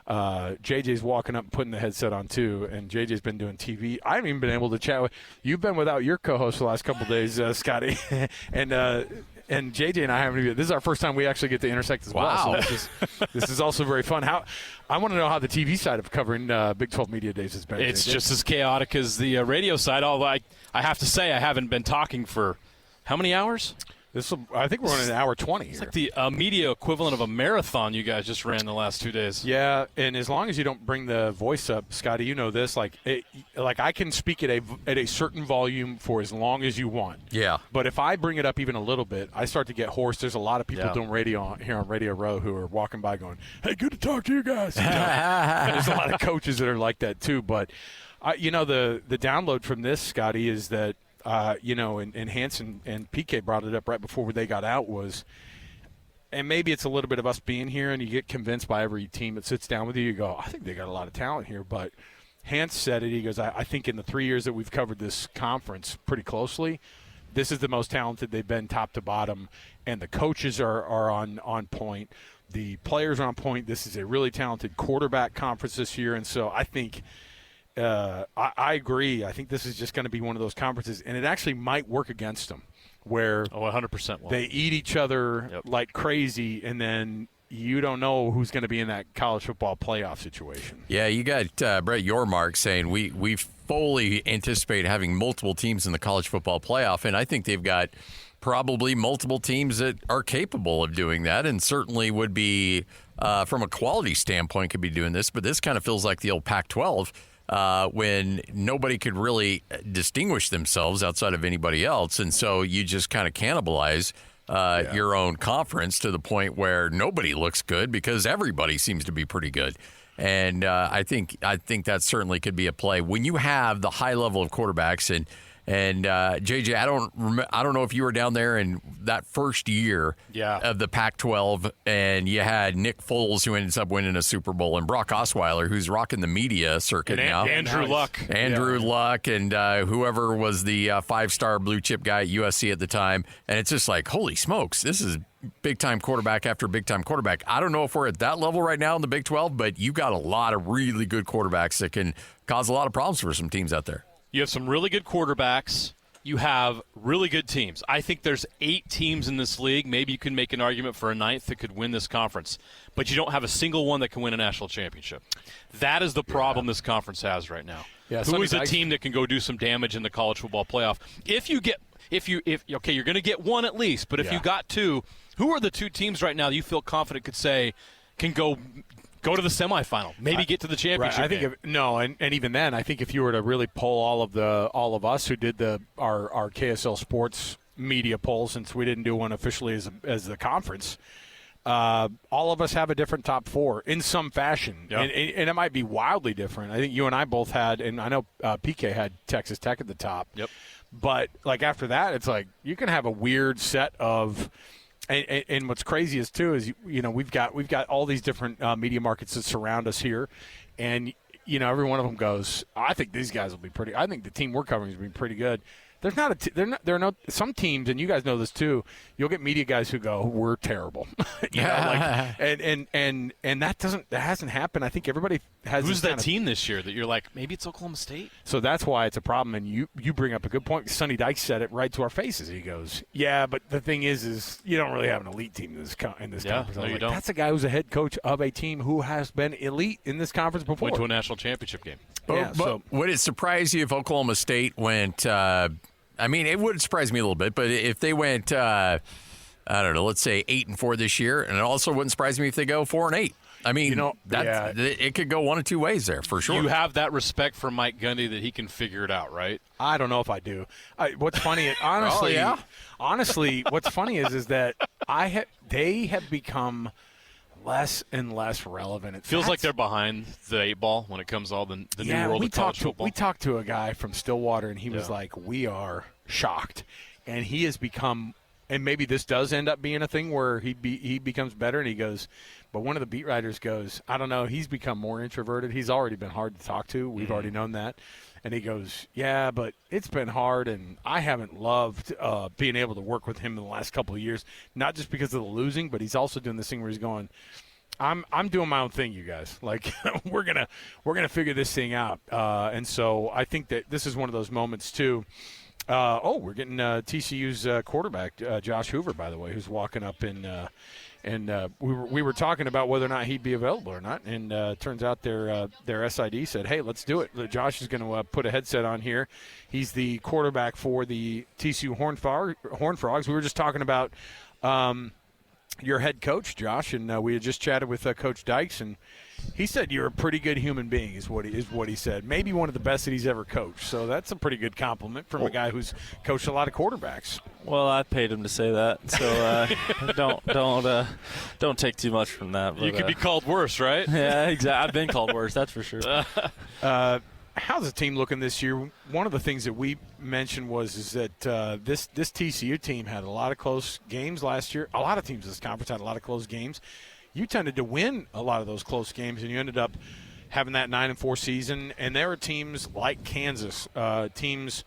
JJ's walking up and putting the headset on, too, and JJ's been doing TV. I haven't even been able to chat with – you've been without your co-host the last couple of days, Scotty. And JJ and I haven't even – this is our first time we actually get to intersect as well. Wow. So this is also very fun. I want to know how the TV side of covering Big 12 Media Days has been. It's just as chaotic as the radio side, although I have to say I haven't been talking for how many hours? I think we're on an hour 20 here. It's like the media equivalent of a marathon you guys just ran the last 2 days. Yeah, and as long as you don't bring the voice up, Scotty, you know this. Like I can speak at a certain volume for as long as you want. Yeah. But if I bring it up even a little bit, I start to get hoarse. There's a lot of people doing radio here on Radio Row who are walking by going, "Hey, good to talk to you guys." And there's a lot of coaches that are like that too. But the download from this, Scotty, is that. And Hanson and PK brought it up right before they got out was, and maybe it's a little bit of us being here and you get convinced by every team that sits down with you, you go, I think they got a lot of talent here. But Hans said it, he goes, I think in the 3 years that we've covered this conference pretty closely, this is the most talented they've been top to bottom, and the coaches are on point. The players are on point. This is a really talented quarterback conference this year, and so I think – I agree. I think this is just going to be one of those conferences, and it actually might work against them, where 100% they eat each other like crazy, and then you don't know who's going to be in that college football playoff situation. Yeah, you got Brett Yormark saying we fully anticipate having multiple teams in the college football playoff, and I think they've got probably multiple teams that are capable of doing that, and certainly would be, from a quality standpoint, could be doing this. But this kind of feels like the old Pac-12 when nobody could really distinguish themselves outside of anybody else, and so you just kind of cannibalize your own conference to the point where nobody looks good because everybody seems to be pretty good. And I think that certainly could be a play when you have the high level of quarterbacks. And JJ, I don't know if you were down there in that first year of the Pac-12, and you had Nick Foles, who ended up winning a Super Bowl, and Brock Osweiler, who's rocking the media circuit now. Andrew Luck, and whoever was the 5-star blue chip guy at USC at the time. And it's just like, holy smokes, this is big-time quarterback after big-time quarterback. I don't know if we're at that level right now in the Big 12, but you got a lot of really good quarterbacks that can cause a lot of problems for some teams out there. You have some really good quarterbacks. You have really good teams. I think there's 8 teams in this league. Maybe you can make an argument for a 9th that could win this conference. But you don't have a single one that can win a national championship. That is the problem this conference has right now. Yeah, who is a team that can go do some damage in the college football playoff? If you're going to get one at least, but if you got 2, who are the 2 teams right now that you feel confident could say can go to the semifinal, maybe get to the championship. Right. I think and even then, I think if you were to really poll all of us who did our KSL Sports media poll, since we didn't do one officially as the conference, all of us have a different top 4 in some fashion, and it might be wildly different. I think you and I both had, and I know PK had Texas Tech at the top. Yep. But like after that, it's like you can have a weird set of. And what's crazy is too is we've got all these different media markets that surround us here, and every one of them goes, I think these guys will be pretty. I think the team we're covering is going to be pretty good. There's not there are no some teams, and you guys know this too. You'll get media guys who go, we're terrible, and that hasn't happened. I think everybody has. Who's that team this year that you're like, maybe it's Oklahoma State? So that's why it's a problem. And you bring up a good point. Sonny Dykes said it right to our faces. He goes, yeah, but the thing is you don't really have an elite team in this conference. No, you don't. That's a guy who's a head coach of a team who has been elite in this conference before. Went to a national championship game. But would it surprise you if Oklahoma State went? I mean, it would surprise me a little bit, but if they went, I don't know, let's say 8-4 this year, and it also wouldn't surprise me if they go 4-8. I mean, it could go one of two ways there for sure. You have that respect for Mike Gundy that he can figure it out, right? I don't know if I do. What's funny, honestly, honestly, what's funny is that they have become less and less relevant. It feels like they're behind the 8 ball when it comes to all the new world of college football. We talked to a guy from Stillwater, and he was like, we are shocked. And he has become, and maybe this does end up being a thing where he becomes better, and he goes, but one of the beat writers goes, I don't know, he's become more introverted. He's already been hard to talk to. We've already known that. And he goes, yeah, but it's been hard, and I haven't loved being able to work with him in the last couple of years, not just because of the losing, but he's also doing this thing where he's going, I'm doing my own thing, you guys. Like we're gonna figure this thing out. And so I think that this is one of those moments too. We're getting TCU's quarterback, Josh Hoover, by the way, who's walking up in. And we were talking about whether or not he'd be available or not, and turns out their SID said, "Hey, let's do it." Josh is going to put a headset on here. He's the quarterback for the TCU Horned Frogs. We were just talking about your head coach, Josh, and we had just chatted with Coach Dykes, and he said you're a pretty good human being, is what he said. Maybe one of the best that he's ever coached. So that's a pretty good compliment from a guy who's coached a lot of quarterbacks. Well, I paid him to say that, so don't take too much from that. But, you could be called worse, right? Yeah, exactly. I've been called worse, that's for sure. How's the team looking this year? One of the things that we mentioned is that this TCU team had a lot of close games last year. A lot of teams in this conference had a lot of close games. You tended to win a lot of those close games, and you ended up having that 9-4 season. And there are teams like Kansas, teams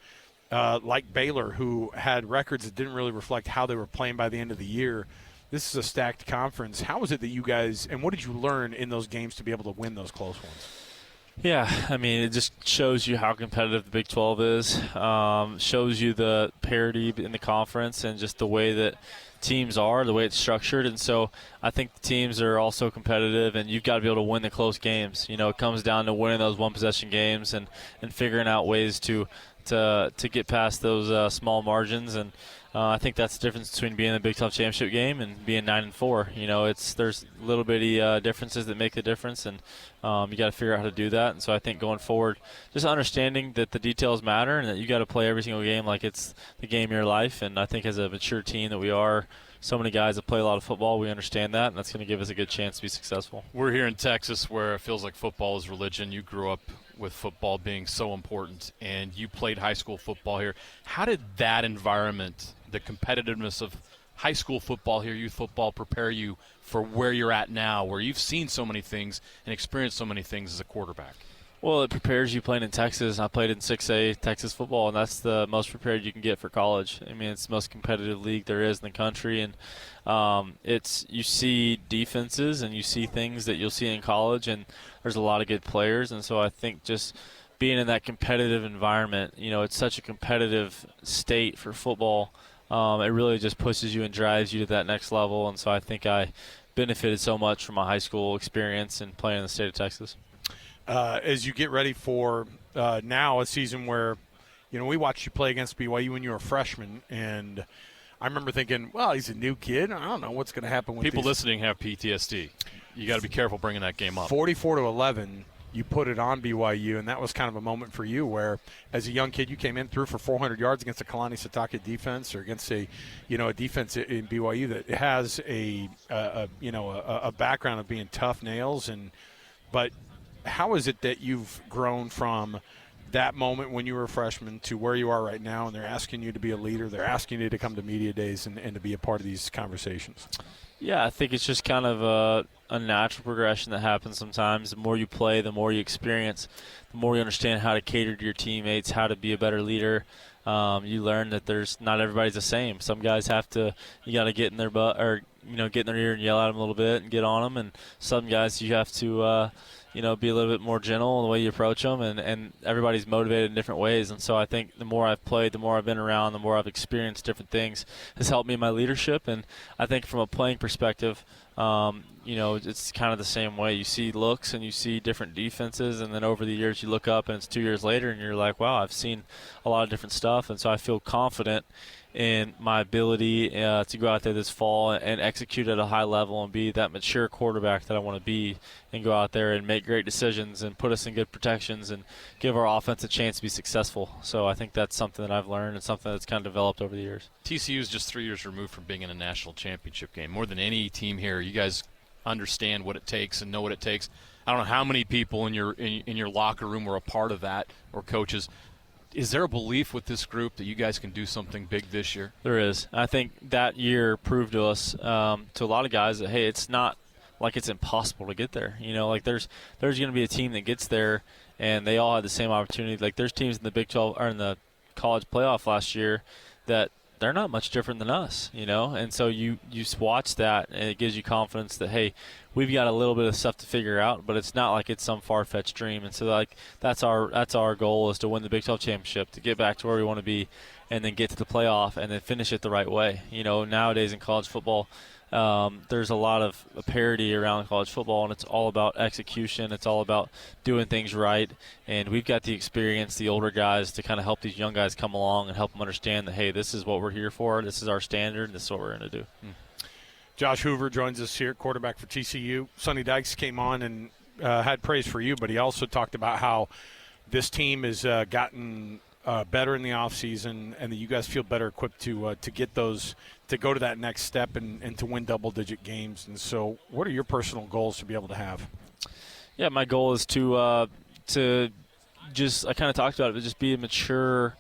like Baylor, who had records that didn't really reflect how they were playing by the end of the year. This is a stacked conference. How was it that you guys – and what did you learn in those games to be able to win those close ones? Yeah, I mean, it just shows you how competitive the Big 12 is. Shows you the parity in the conference and just the way that teams are, the way it's structured. And so I think the teams are also competitive, and you've got to be able to win the close games. You know, it comes down to winning those one-possession games and figuring out ways to get past those small margins. And I think that's the difference between being in the Big 12 championship game and being 9-4. You know, there's little bitty differences that make the difference, and you got to figure out how to do that. And so I think going forward, just understanding that the details matter and that you got to play every single game like it's the game of your life. And I think as a mature team that we are, so many guys that play a lot of football, we understand that, and that's going to give us a good chance to be successful. We're here in Texas where it feels like football is religion. You grew up with football being so important, and you played high school football here. How did that environment, the competitiveness of high school football here, youth football, prepare you for where you're at now, where you've seen so many things and experienced so many things as a quarterback? Well, it prepares you playing in Texas. I played in 6A Texas football, and that's the most prepared you can get for college. I mean, it's the most competitive league there is in the country, and you see defenses and you see things that you'll see in college, and there's a lot of good players. And so I think just being in that competitive environment, you know, it's such a competitive state for football. It really just pushes you and drives you to that next level. And so I think I benefited so much from my high school experience and playing in the state of Texas. As you get ready for now a season where, you know, we watched you play against BYU when you were a freshman, and I remember thinking, well, he's a new kid. I don't know what's going to happen with people listening have PTSD. You got to be careful bringing that game up. 44-11, you put it on BYU, and that was kind of a moment for you where, as a young kid, you came in through for 400 yards against a Kalani Sitake defense, or against a defense in BYU that has a background of being tough nails, but how is it that you've grown from that moment when you were a freshman to where you are right now, and they're asking you to be a leader, they're asking you to come to media days and to be a part of these conversations? Yeah, I think it's just kind of a natural progression that happens sometimes. The more you play, the more you experience, the more you understand how to cater to your teammates, how to be a better leader. You learn that not everybody's the same. Some guys you got to get in their butt, or get in their ear and yell at them a little bit and get on them, and some guys you have to be a little bit more gentle in the way you approach them, and everybody's motivated in different ways. And so I think the more I've played, the more I've been around, the more I've experienced different things has helped me in my leadership. And I think from a playing perspective, it's kind of the same way. You see looks and you see different defenses, and then over the years you look up and it's 2 years later and you're like, wow, I've seen a lot of different stuff. And so I feel confident in my ability to go out there this fall and execute at a high level and be that mature quarterback that I want to be, and go out there and make great decisions and put us in good protections and give our offense a chance to be successful. So I think that's something that I've learned and something that's kind of developed over the years. TCU is just 3 years removed from being in a national championship game. More than any team here, you guys understand what it takes and know what it takes. I don't know how many people in your locker room were a part of that, or coaches. Is there a belief with this group that you guys can do something big this year? There is. I think that year proved to us, to a lot of guys, that, hey, it's not like it's impossible to get there. There's going to be a team that gets there, and they all had the same opportunity. Like, there's teams in the Big 12 or in the college playoff last year that they're not much different than us, And so you watch that, and it gives you confidence that, hey, we've got a little bit of stuff to figure out, but it's not like it's some far-fetched dream. And so, that's our goal, is to win the Big 12 championship, to get back to where we want to be, and then get to the playoff, and then finish it the right way. Nowadays in college football, there's a lot of parity around college football, and it's all about execution. It's all about doing things right, and we've got the experience, the older guys, to kind of help these young guys come along and help them understand that, hey, this is what we're here for, this is our standard, this is what we're going to do. Josh Hoover joins us here, quarterback for TCU. Sonny Dykes came on and had praise for you, but he also talked about how this team has gotten better in the offseason, and that you guys feel better equipped to get those, to go to that next step and to win double-digit games. And so what are your personal goals to be able to have? Yeah, my goal is to just, I kind of talked about it, but just be a mature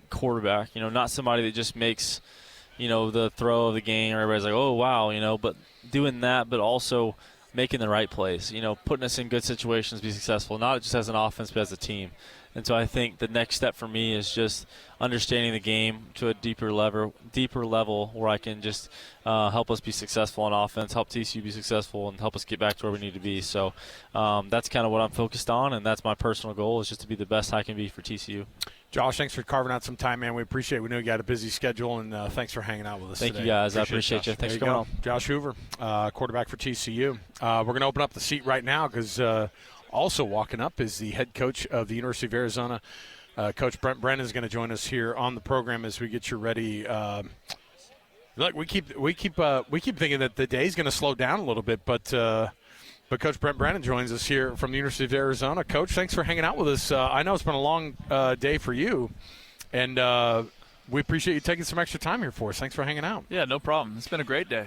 quarterback, not somebody that just makes – the throw of the game, or everybody's like, oh, wow, but doing that, but also making the right plays, putting us in good situations to be successful, not just as an offense, but as a team. And so I think the next step for me is just understanding the game to a deeper level where I can just help us be successful on offense, help TCU be successful, and help us get back to where we need to be. So that's kind of what I'm focused on, and that's my personal goal, is just to be the best I can be for TCU. Josh, thanks for carving out some time, man. We appreciate it. We know you got a busy schedule, and thanks for hanging out with us today. Thank you, guys. I appreciate you. Thanks for coming on. Josh Hoover, quarterback for TCU. We're going to open up the seat right now because also walking up is the head coach of the University of Arizona. Coach Brent Brennan is going to join us here on the program as we get you ready. Look, we keep thinking that the day's going to slow down a little bit, but Coach Brent Brennan joins us here from the University of Arizona. Coach, thanks for hanging out with us. I know it's been a long day for you, and we appreciate you taking some extra time here for us. Thanks for hanging out. Yeah, no problem. It's been a great day.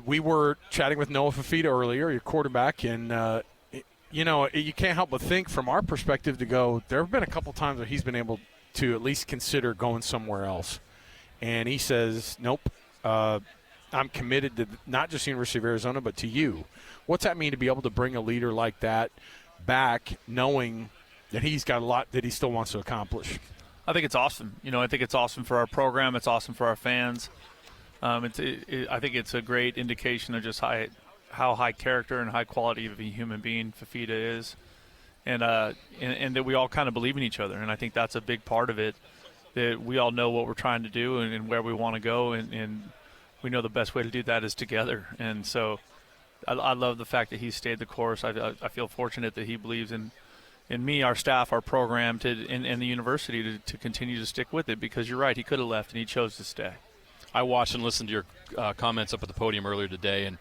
We were chatting with Noah Fifita earlier, your quarterback, and you can't help but think from our perspective to go, there have been a couple times where he's been able to at least consider going somewhere else. And he says, nope, I'm committed to not just the University of Arizona, but to you. What's that mean to be able to bring a leader like that back, knowing that he's got a lot that he still wants to accomplish? I think it's awesome. I think it's awesome for our program. It's awesome for our fans. I think it's a great indication of just how high character and high quality of a human being Fifita is, and that we all kind of believe in each other. And I think that's a big part of it, that we all know what we're trying to do and where we want to go, and we know the best way to do that is together. And so I love the fact that he stayed the course. I feel fortunate that he believes in me, our staff, our program, and the university to continue to stick with it, because you're right, he could have left and he chose to stay. I watched and listened to your comments up at the podium earlier today, and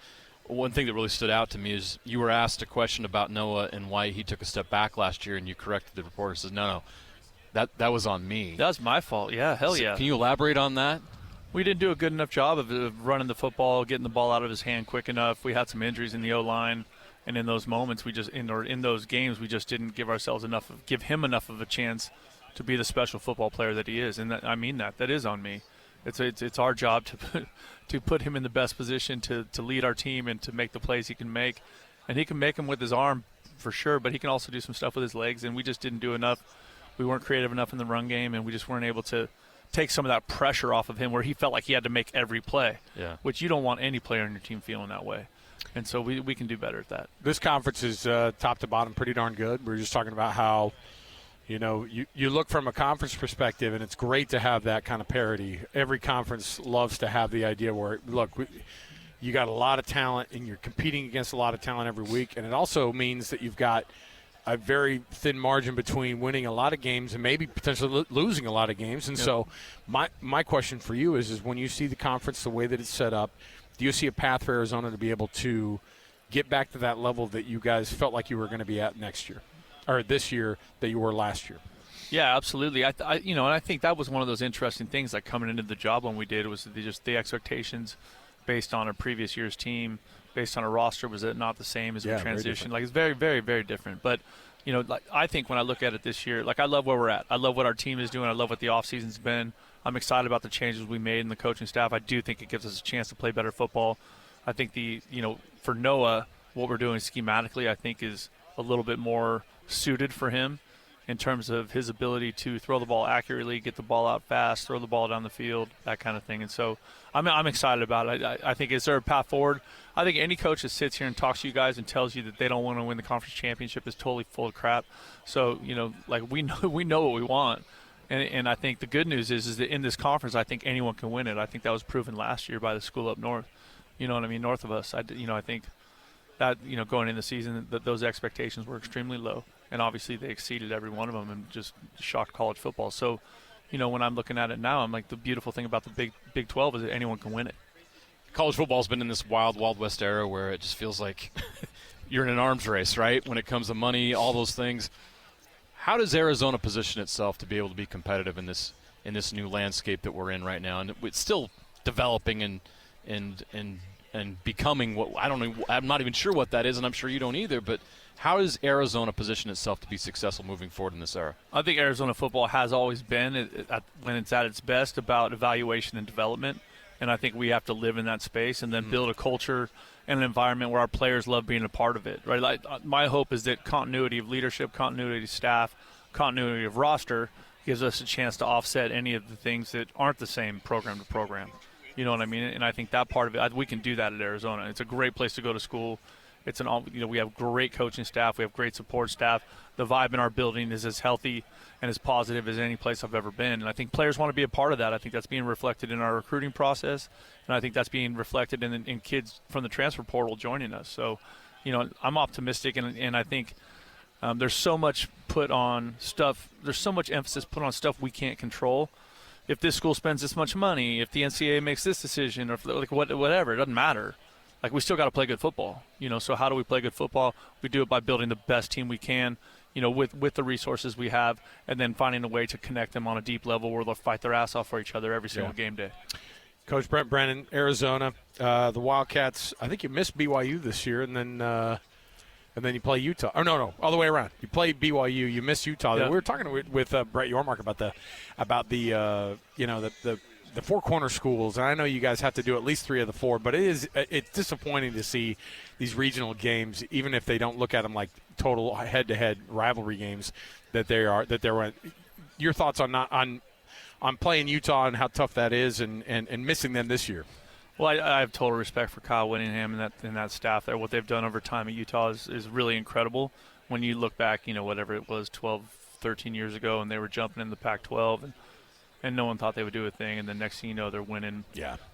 one thing that really stood out to me is you were asked a question about Noah and why he took a step back last year, and you corrected the reporter. Says, no, that was on me. That was my fault. Yeah, hell yeah. Can you elaborate on that? We didn't do a good enough job of running the football, getting the ball out of his hand quick enough. We had some injuries in the O-line, and in those moments, in those games, we just didn't give him enough of a chance to be the special football player that he is. And I mean that is on me. It's our job to put him in the best position to lead our team and to make the plays he can make. And he can make them with his arm for sure, but he can also do some stuff with his legs, and we just didn't do enough. We weren't creative enough in the run game, and we just weren't able to take some of that pressure off of him where he felt like he had to make every play, which you don't want any player on your team feeling that way. And so we can do better at that. This conference is top to bottom pretty darn good. We were just talking about how you look from a conference perspective, and it's great to have that kind of parity. Every conference loves to have the idea where, look, you got a lot of talent, and you're competing against a lot of talent every week. And it also means that you've got a very thin margin between winning a lot of games and maybe potentially losing a lot of games. And so my question for you is when you see the conference the way that it's set up, do you see a path for Arizona to be able to get back to that level that you guys felt like you were going to be at next year? Or this year that you were last year? Yeah, absolutely. And I think that was one of those interesting things, like coming into the job when we did, was just the expectations based on a previous year's team, based on a roster, was it not the same as we transitioned? Like, it's very, very, very different. But, I think when I look at it this year, I love where we're at. I love what our team is doing. I love what the offseason's been. I'm excited about the changes we made in the coaching staff. I do think it gives us a chance to play better football. I think for Noah, what we're doing schematically, I think is a little bit more suited for him in terms of his ability to throw the ball accurately, get the ball out fast, throw the ball down the field, that kind of thing. And so I'm excited about it. I think, is there a path forward? I think any coach that sits here and talks to you guys and tells you that they don't want to win the conference championship is totally full of crap. So, we know what we want. And I think the good news is that in this conference, I think anyone can win it. I think that was proven last year by the school up north. You know what I mean? North of us. I think that, going in the season, that those expectations were extremely low. And obviously they exceeded every one of them and just shocked college football. So, when I'm looking at it now, I'm like, the beautiful thing about the Big 12 is that anyone can win it. College football's been in this wild, wild west era where it just feels like you're in an arms race, right? When it comes to money, all those things. How does Arizona position itself to be able to be competitive in this new landscape that we're in right now? And it's still developing and becoming what, I don't know, I'm not even sure what that is, and I'm sure you don't either, but how does Arizona position itself to be successful moving forward in this era? I think Arizona football has always been, when it's at its best, about evaluation and development. And I think we have to live in that space and then build a culture and an environment where our players love being a part of it. Right? My hope is that continuity of leadership, continuity of staff, continuity of roster gives us a chance to offset any of the things that aren't the same program to program. You know what I mean? And I think that part of it, we can do that at Arizona. It's a great place to go to school. It's we have great coaching staff. We have great support staff. The vibe in our building is as healthy and as positive as any place I've ever been. And I think players want to be a part of that. I think that's being reflected in our recruiting process, and I think that's being reflected in kids from the transfer portal joining us. So, I'm optimistic, and I think there's so much put on stuff. There's so much emphasis put on stuff we can't control. If this school spends this much money, if the NCAA makes this decision, or whatever, it doesn't matter. We still got to play good football, So how do we play good football? We do it by building the best team we can, with the resources we have, and then finding a way to connect them on a deep level where they'll fight their ass off for each other every single game day. Coach Brent Brennan, Arizona, the Wildcats. I think you missed BYU this year, and then you play Utah. Oh no, all the way around. You play BYU, you miss Utah. Yeah. We were talking with Brett Yormark about the four corner schools, and I know you guys have to do at least 3 of the 4, but it's disappointing to see these regional games, even if they don't look at them like total head-to-head rivalry games, that they're. Your thoughts on playing Utah and how tough that is, and missing them this year? Well, I have total respect for Kyle Whittingham and that staff there. What they've done over time at Utah is really incredible. When you look back, whatever it was, 12, 13 years ago, and they were jumping in the Pac-12, and no one thought they would do a thing, and the next thing you know, they're winning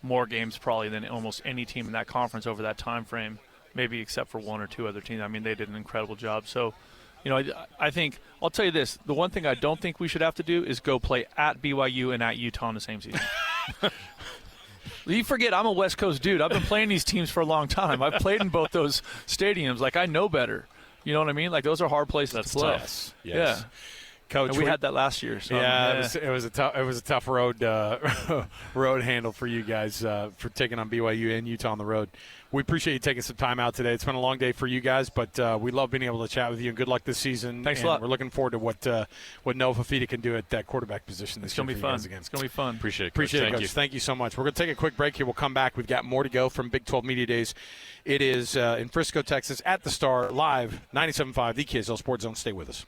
more games probably than almost any team in that conference over that time frame, maybe except for 1 or 2 other teams. I mean, they did an incredible job. So, I think – I'll tell you this. The one thing I don't think we should have to do is go play at BYU and at Utah in the same season. You forget I'm a West Coast dude. I've been playing these teams for a long time. I've played in both those stadiums. I know better. You know what I mean? Those are hard places to play. Tough. Yes. Yeah. Coach, and we had that last year. So it was a tough road handle for you guys for taking on BYU and Utah on the road. We appreciate you taking some time out today. It's been a long day for you guys, but we love being able to chat with you. And good luck this season. Thanks a lot. We're looking forward to what Noah Fafita can do at that quarterback position this year. It's gonna be fun. It's gonna be fun. Appreciate it, Coach. Thank you so much. We're gonna take a quick break here. We'll come back. We've got more to go from Big 12 Media Days. It is in Frisco, Texas, at the Star, live 97.5 the KSL Sports Zone. Stay with us.